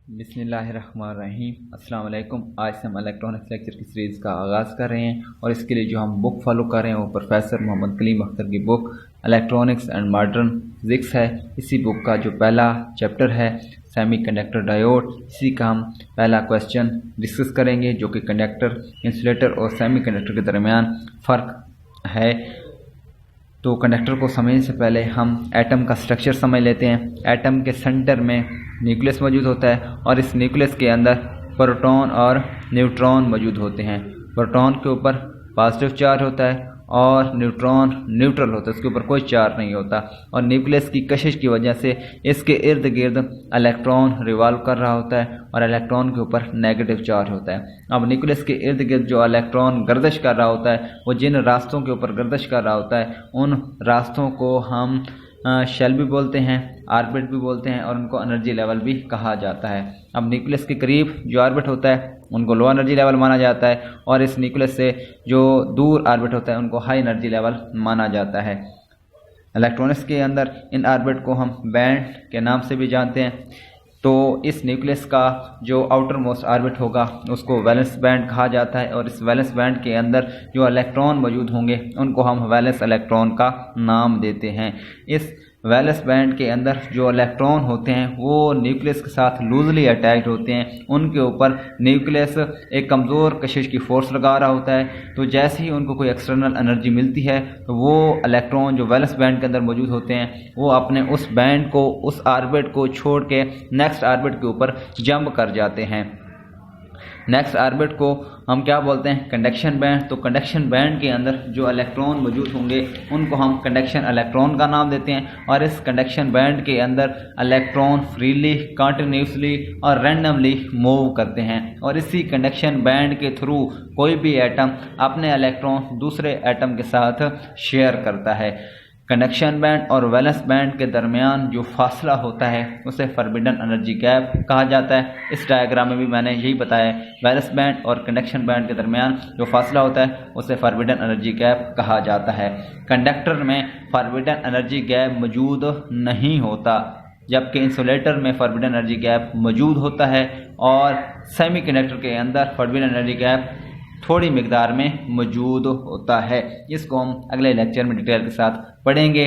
बिस्मिल्लाहिर्रहमानिर्रहीम। अस्सलाम वालेकुम। आज से हम इलेक्ट्रॉनिक्स लेक्चर की सीरीज़ का आगाज़ कर रहे हैं और इसके लिए जो हम बुक फॉलो कर रहे हैं वो प्रोफेसर मोहम्मद कलीम अख्तर की book electronics and modern physics है। इसी बुक का जो पहला चैप्टर है सेमीकंडक्टर डायोड, इसी का हम पहला क्वेश्चन डिस्कस करेंगे जो कि कंडक्टर, इंसुलेटर और सेमीकंडक्टर के दरमियान फ़र्क है। तो कंडक्टर को समझने से पहले हम एटम का स्ट्रक्चर समझ लेते हैं। एटम के सेंटर में न्यूक्लियस मौजूद होता है और इस न्यूक्लियस के अंदर प्रोटॉन और न्यूट्रॉन मौजूद होते हैं। प्रोटॉन के ऊपर पॉजिटिव चार्ज होता है और न्यूट्रॉन न्यूट्रल होता है, उसके ऊपर कोई चार्ज नहीं होता। और न्यूक्लियस की कशिश की वजह से इसके इर्द गिर्द इलेक्ट्रॉन रिवॉल्व कर रहा होता है और इलेक्ट्रॉन के ऊपर नेगेटिव चार्ज होता है। अब न्यूक्लियस के इर्द गिर्द जो इलेक्ट्रॉन गर्दिश कर रहा होता है, वो जिन रास्तों के ऊपर गर्दिश कर रहा होता है उन रास्तों को हम शेल भी बोलते हैं, ऑर्बिट भी बोलते हैं और उनको एनर्जी लेवल भी कहा जाता है। अब न्यूक्लियस के करीब जो ऑर्बिट होता है उनको लो एनर्जी लेवल माना जाता है और इस न्यूक्लियस से जो दूर ऑर्बिट होता है उनको हाई एनर्जी लेवल माना जाता है। इलेक्ट्रॉनिक्स के अंदर इन ऑर्बिट को हम बैंड के नाम से भी जानते हैं। तो इस न्यूक्लियस का जो आउटर मोस्ट ऑर्बिट होगा उसको वैलेंस बैंड कहा जाता है और इस वैलेंस बैंड के अंदर जो इलेक्ट्रॉन मौजूद होंगे उनको हम वैलेंस इलेक्ट्रॉन का नाम देते हैं। इस वैलेंस बैंड के अंदर जो इलेक्ट्रॉन होते हैं वो न्यूक्लियस के साथ लूजली अटैच्ड होते हैं। उनके ऊपर न्यूक्लियस एक कमज़ोर कशिश की फोर्स लगा रहा होता है। तो जैसे ही उनको कोई एक्सटर्नल एनर्जी मिलती है तो वो इलेक्ट्रॉन जो वैलेंस बैंड के अंदर मौजूद होते हैं वो अपने उस बैंड को, उस ऑर्बिट को छोड़ के नेक्स्ट ऑर्बिट के ऊपर जंप कर जाते हैं। नेक्स्ट ऑर्बिट को हम क्या बोलते हैं? Conduction band. तो कंडक्शन बैंड के अंदर जो इलेक्ट्रॉन मौजूद होंगे उनको हम कंडक्शन इलेक्ट्रॉन का नाम देते हैं और इस कंडक्शन बैंड के अंदर इलेक्ट्रॉन फ्रीली, कंटिन्यूसली और रैंडमली मूव करते हैं और इसी कंडक्शन बैंड के थ्रू कोई भी एटम अपने इलेक्ट्रॉन दूसरे एटम के साथ शेयर करता है। कंडक्शन बैंड और वैलेंस बैंड के दरमियान जो फासला होता है उसे फॉरबिडन एनर्जी गैप कहा जाता है। इस डायग्राम में भी मैंने यही बताया, वैलेंस बैंड और कंडक्शन बैंड के दरमियान जो फासला होता है उसे फॉरबिडन एनर्जी गैप कहा जाता है। कंडक्टर में फॉरबिडन एनर्जी गैप मौजूद नहीं होता, जबकि इंसुलेटर में फॉरबिडन एनर्जी गैप मौजूद होता है और सेमीकंडक्टर के अंदर फॉरबिडन एनर्जी गैप थोड़ी मिकदार में मौजूद होता है। इसको हम अगले लेक्चर में डिटेल के साथ पढ़ेंगे।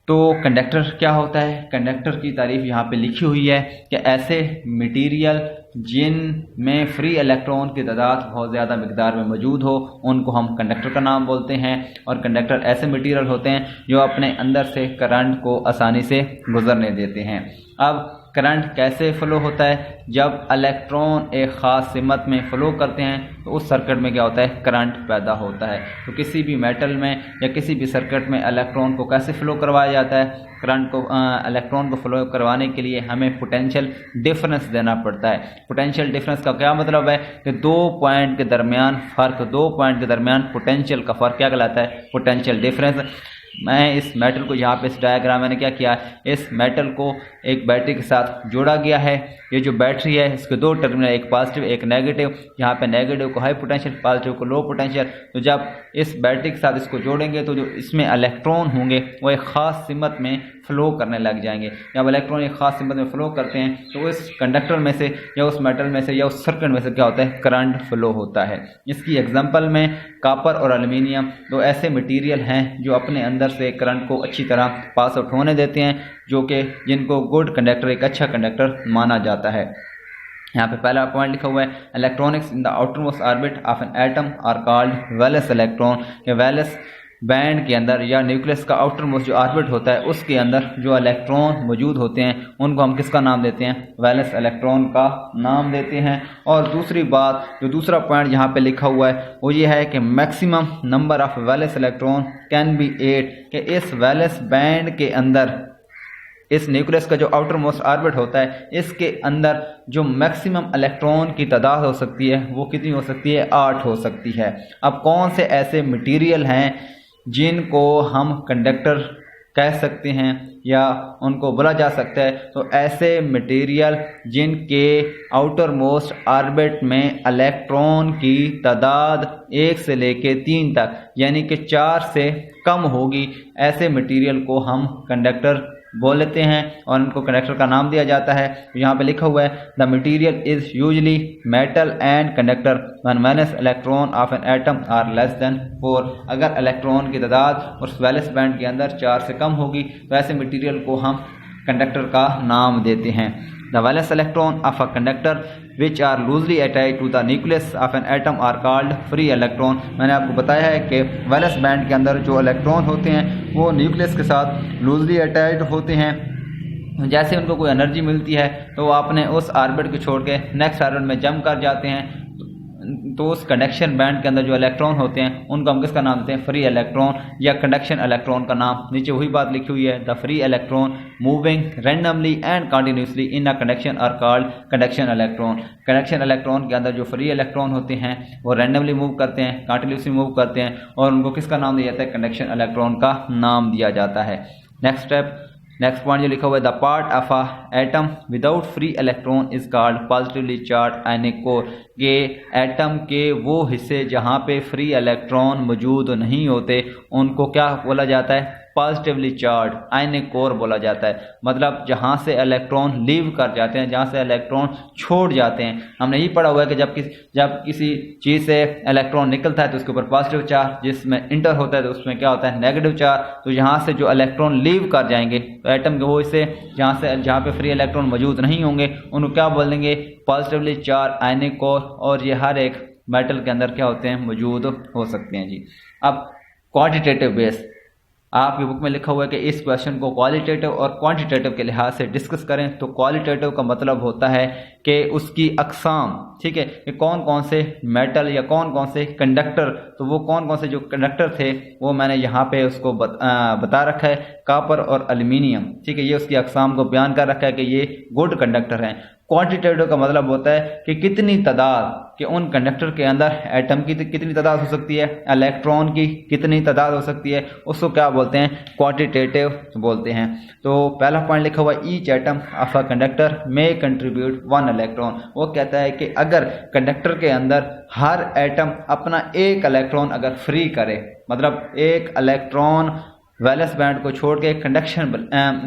तो कंडक्टर क्या होता है? कंडक्टर की तारीफ यहाँ पे लिखी हुई है कि ऐसे मटेरियल जिनमें फ्री इलेक्ट्रॉन की तादाद बहुत ज़्यादा मिकदार में मौजूद हो उनको हम कंडक्टर का नाम बोलते हैं। और कंडक्टर ऐसे मटेरियल होते हैं जो अपने अंदर से करंट को आसानी से गुजरने देते हैं। अब करंट कैसे फ़्लो होता है? जब इलेक्ट्रॉन एक ख़ास सिमत में फ़्लो करते हैं तो उस सर्किट में क्या होता है? करंट पैदा होता है। तो किसी भी मेटल में या किसी भी सर्किट में इलेक्ट्रॉन को कैसे फ़्लो करवाया जाता है? करंट को इलेक्ट्रॉन को फ़्लो करवाने के लिए हमें पोटेंशियल डिफरेंस देना पड़ता है। पोटेंशियल डिफरेंस का क्या मतलब है कि दो पॉइंट के दरमियान फ़र्क, दो पॉइंट के दरमियान पोटेंशियल का फ़र्क क्या कहलाता है? Potential difference. मैं इस मेटल को यहाँ पे इस डायग्राम मैंने क्या किया, इस मेटल को एक बैटरी के साथ जोड़ा गया है। ये जो बैटरी है इसके दो टर्मिनल, एक पॉजिटिव एक नेगेटिव। यहाँ पे नेगेटिव को हाई पोटेंशियल, पॉजिटिव को लो पोटेंशियल। तो जब इस बैटरी के साथ इसको जोड़ेंगे तो जो इसमें इलेक्ट्रॉन होंगे वो एक ख़ास सिमत में फ़्लो करने लग जाएंगे। जब इलेक्ट्रॉन एक ख़ास सिमत में फ़्लो करते हैं तो उस कंडक्टर में से या उस मेटल में से या उस सर्किट में से क्या होता है? करंट फ़्लो होता है। इसकी एग्जांपल में कॉपर और एल्युमिनियम दो ऐसे मटेरियल हैं जो अपने अंदर से करंट को अच्छी तरह पास आउट होने देते हैं, जो कि जिनको गुड कंडक्टर, एक अच्छा कंडक्टर माना जाता है। यहाँ पे पहला पॉइंट लिखा हुआ है, electronics in the outermost orbit of an atom are called valence electron. Valence band के अंदर या न्यूक्लियस का आउटर मोस्ट जो ऑर्बिट होता है उसके अंदर जो इलेक्ट्रॉन मौजूद होते हैं उनको हम किसका नाम देते हैं? वैलेंस इलेक्ट्रॉन का नाम देते हैं। और दूसरी बात, जो दूसरा पॉइंट यहाँ पे लिखा हुआ है वो ये है कि maximum number of valence electron can be 8, कि इस वैलेंस बैंड के अंदर, इस न्यूक्लियस का जो आउटर मोस्ट ऑर्बिट होता है इसके अंदर जो मैक्सिमम इलेक्ट्रॉन की तादाद हो सकती है वो कितनी हो सकती है? 8 हो सकती है। अब कौन से ऐसे मटेरियल हैं जिनको हम कंडक्टर कह सकते हैं या उनको बोला जा सकता है? तो ऐसे मटेरियल जिनके आउटर मोस्ट ऑर्बिट में इलेक्ट्रॉन की तादाद 1 से लेके 3 तक यानी कि 4 से कम होगी, ऐसे मटेरियल को हम कंडक्टर बोल लेते हैं और इनको कंडक्टर का नाम दिया जाता है। तो यहाँ पे लिखा हुआ है the material is usually metal and conductor when valence electron of an atom are less than 4। अगर इलेक्ट्रॉन की तादाद उस वैलेंस बैंड के अंदर 4 से कम होगी तो ऐसे मटीरियल को हम कंडक्टर का नाम देते हैं। The valence electron of a conductor which are loosely attach to the nucleus of an atom are called free electron. मैंने आपको बताया है कि वैलेंस बैंड के अंदर जो इलेक्ट्रॉन होते हैं वो न्यूक्लियस के साथ लूजली अटैच्ड होते हैं। जैसे उनको कोई एनर्जी मिलती है तो वो अपने उस ऑर्बिट को छोड़ के नेक्स्ट ऑर्बिट में जंप कर जाते हैं। तो उस कंडक्शन बैंड के अंदर जो इलेक्ट्रॉन होते हैं उनको हम किसका नाम देते हैं? फ्री इलेक्ट्रॉन या कंडक्शन इलेक्ट्रॉन का नाम। नीचे वही बात लिखी हुई है, the free electron moving randomly and continuously in a conduction are called conduction electron. Conduction electron के अंदर जो फ्री इलेक्ट्रॉन होते हैं वो रैंडमली मूव करते हैं, कंटिन्यूसली मूव करते हैं और उनको किसका नाम दिया जाता है? कंडक्शन इलेक्ट्रॉन का नाम दिया जाता है। नेक्स्ट पॉइंट जो लिखा हुआ है, the part of a atom without free electron is called positively charge ionic core. ये एटम के वो हिस्से जहाँ पे फ्री इलेक्ट्रॉन मौजूद नहीं होते उनको क्या बोला जाता है? पॉजिटिवली चार्ज आयनिक कोर बोला जाता है। मतलब जहाँ से इलेक्ट्रॉन लीव कर जाते हैं, जहाँ से इलेक्ट्रॉन छोड़ जाते हैं। हमने यही पढ़ा हुआ है कि जब किसी चीज़ से इलेक्ट्रॉन निकलता है तो उसके ऊपर पॉजिटिव चार्ज, जिसमें इंटर होता है तो उसमें क्या होता है? Negative charge. तो यहाँ से जो इलेक्ट्रॉन लीव कर जाएंगे तो एटम के वो हिस्से जहाँ पे फ्री इलेक्ट्रॉन मौजूद नहीं होंगे उनको क्या बोल देंगे? पॉजिटिवली चार्ज आयनिक कोर। और ये हर एक मेटल के अंदर क्या होते हैं? मौजूद हो सकते हैं जी। अब क्वांटिटेटिव बेस, आपकी बुक में लिखा हुआ है कि इस क्वेश्चन को क्वालिटेटिव और क्वांटिटेटिव के लिहाज से डिस्कस करें। तो क्वालिटेटिव का मतलब होता है कि उसकी अक़साम, ठीक है, कि कौन कौन से मेटल या कौन कौन से कंडक्टर, तो वो कौन कौन से जो कंडक्टर थे वो मैंने यहाँ पे उसको बता रखा है, कॉपर और एल्युमिनियम, ठीक है, ये उसकी अक़साम को बयान कर रखा है कि ये गुड कंडक्टर हैं। क्वांटिटेटिव का मतलब होता है कि कितनी तादाद कि उन कंडक्टर के अंदर एटम की कितनी तादाद हो सकती है, इलेक्ट्रॉन की कितनी तादाद हो सकती है, उसको क्या बोलते हैं? क्वांटिटेटिव बोलते हैं। तो पहला पॉइंट लिखा हुआ है, each atom of a conductor may contribute 1 electron. वो कहता है कि अगर कंडक्टर के अंदर हर एटम अपना एक इलेक्ट्रॉन अगर फ्री करे, मतलब एक इलेक्ट्रॉन वैलेंस बैंड को छोड़ के कंडक्शन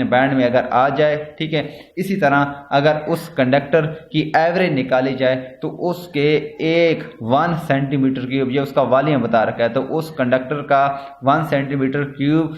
बैंड में अगर आ जाए, ठीक है, इसी तरह अगर उस कंडक्टर की एवरेज निकाली जाए तो उसके 1 सेंटीमीटर क्यूब, ये उसका वॉल्यूम बता रखा है, तो उस कंडक्टर का 1 सेंटीमीटर क्यूब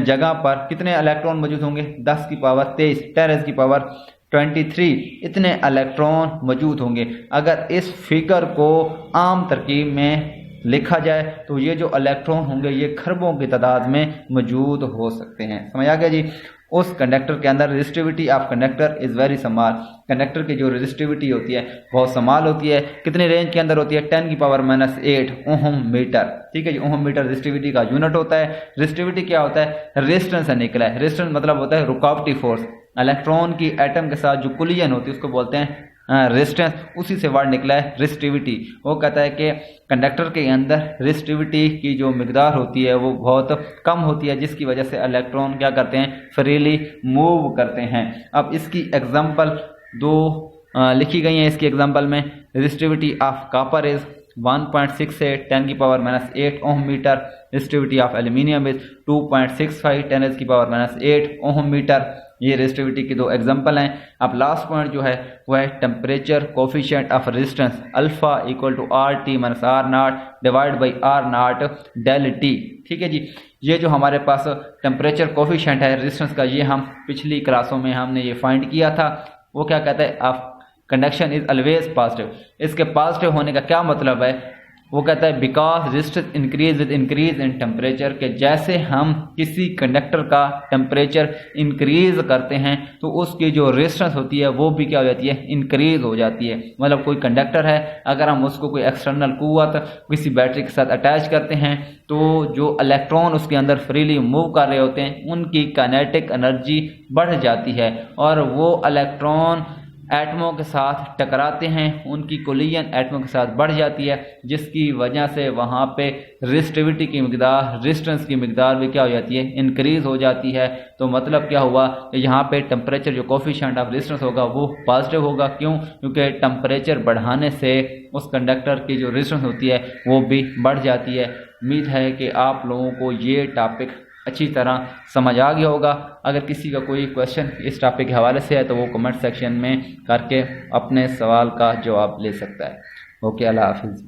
जगह पर कितने इलेक्ट्रॉन मौजूद होंगे? 10 की पावर 23, 10 की पावर 23 इतने इलेक्ट्रॉन मौजूद होंगे। अगर इस फिगर को आम तरकीब में लिखा जाए तो ये जो इलेक्ट्रॉन होंगे ये खरबों की तादाद में मौजूद हो सकते हैं। समझ आ गया जी? उस कंडक्टर के अंदर resistivity of conductor is very small. Conductor की जो रेजिस्टिविटी होती है बहुत स्मॉल होती है। कितने रेंज के अंदर होती है? 10 की पावर -8 ओहम मीटर, ठीक है जी। ओहम मीटर रेजिस्टिविटी का यूनिट होता है। रेजिस्टिविटी क्या होता है? रेजिस्टेंस से निकला है। रेजिस्टेंस मतलब होता है रुकावटी फोर्स। इलेक्ट्रॉन की एटम के साथ जो कोलिजन होती है उसको बोलते हैं रेजिस्टेंस, उसी से वर्ड निकला है रेजिस्टिविटी। वो कहता है कि कंडक्टर के अंदर रेजिस्टिविटी की जो मिकदार होती है वो बहुत कम होती है, जिसकी वजह से इलेक्ट्रॉन क्या करते हैं? फ्रीली मूव करते हैं। अब इसकी एग्जांपल 2 लिखी गई हैं। इसकी एग्जांपल में रेजिस्टिविटी ऑफ कॉपर इज 1.6 से 10 की power -8 ohm metre. Resistivity of aluminium is 2.65 10 की पावर -8 ओहम मीटर। ये रेजिस्टिविटी की 2 एग्जांपल हैं। अब लास्ट पॉइंट जो है वह है temperature coefficient of resistance alpha = RT - R0 divide by R0 del T, ठीक है जी। ये जो हमारे पास टेम्परेचर कोफिशिएंट है रेजिस्टेंस का, ये हम पिछली क्लासों में हमने ये फाइंड किया था। वो क्या कहता है? Of conduction is always positive. इसके पॉजिटिव होने का क्या मतलब है? वो कहता है because resistance increase with increase in temperature, के जैसे हम किसी कंडक्टर का टेम्परेचर इंक्रीज करते हैं तो उसकी जो रेजिस्टेंस होती है वो भी क्या हो जाती है? इंक्रीज हो जाती है। मतलब कोई कंडक्टर है, अगर हम उसको कोई एक्सटर्नल कुव्वत किसी बैटरी के साथ अटैच करते हैं तो जो इलेक्ट्रॉन उसके अंदर फ्रीली मूव कर रहे होते हैं उनकी काइनेटिक एनर्जी बढ़ जाती है और वो इलेक्ट्रॉन एटमों के साथ टकराते हैं, उनकी कोलिजन एटमों के साथ बढ़ जाती है, जिसकी वजह से वहाँ पे रेजिस्टिविटी की मिकदार, रेजिस्टेंस की मिकदार भी क्या हो जाती है? इंक्रीज हो जाती है। तो मतलब क्या हुआ कि यहाँ पे टेम्परेचर जो कोफिशिएंट ऑफ रेजिस्टेंस होगा वो पॉजिटिव होगा। क्यों? क्योंकि टेम्परेचर बढ़ाने से उस कंडक्टर की जो रेजिस्टेंस होती है वो भी बढ़ जाती है। उम्मीद है कि आप लोगों को ये टॉपिक अच्छी तरह समझ आ गया होगा। अगर किसी का कोई क्वेश्चन इस टॉपिक के हवाले से है तो वो कमेंट सेक्शन में करके अपने सवाल का जवाब ले सकता है। ओके, अल्लाह हाफिज़।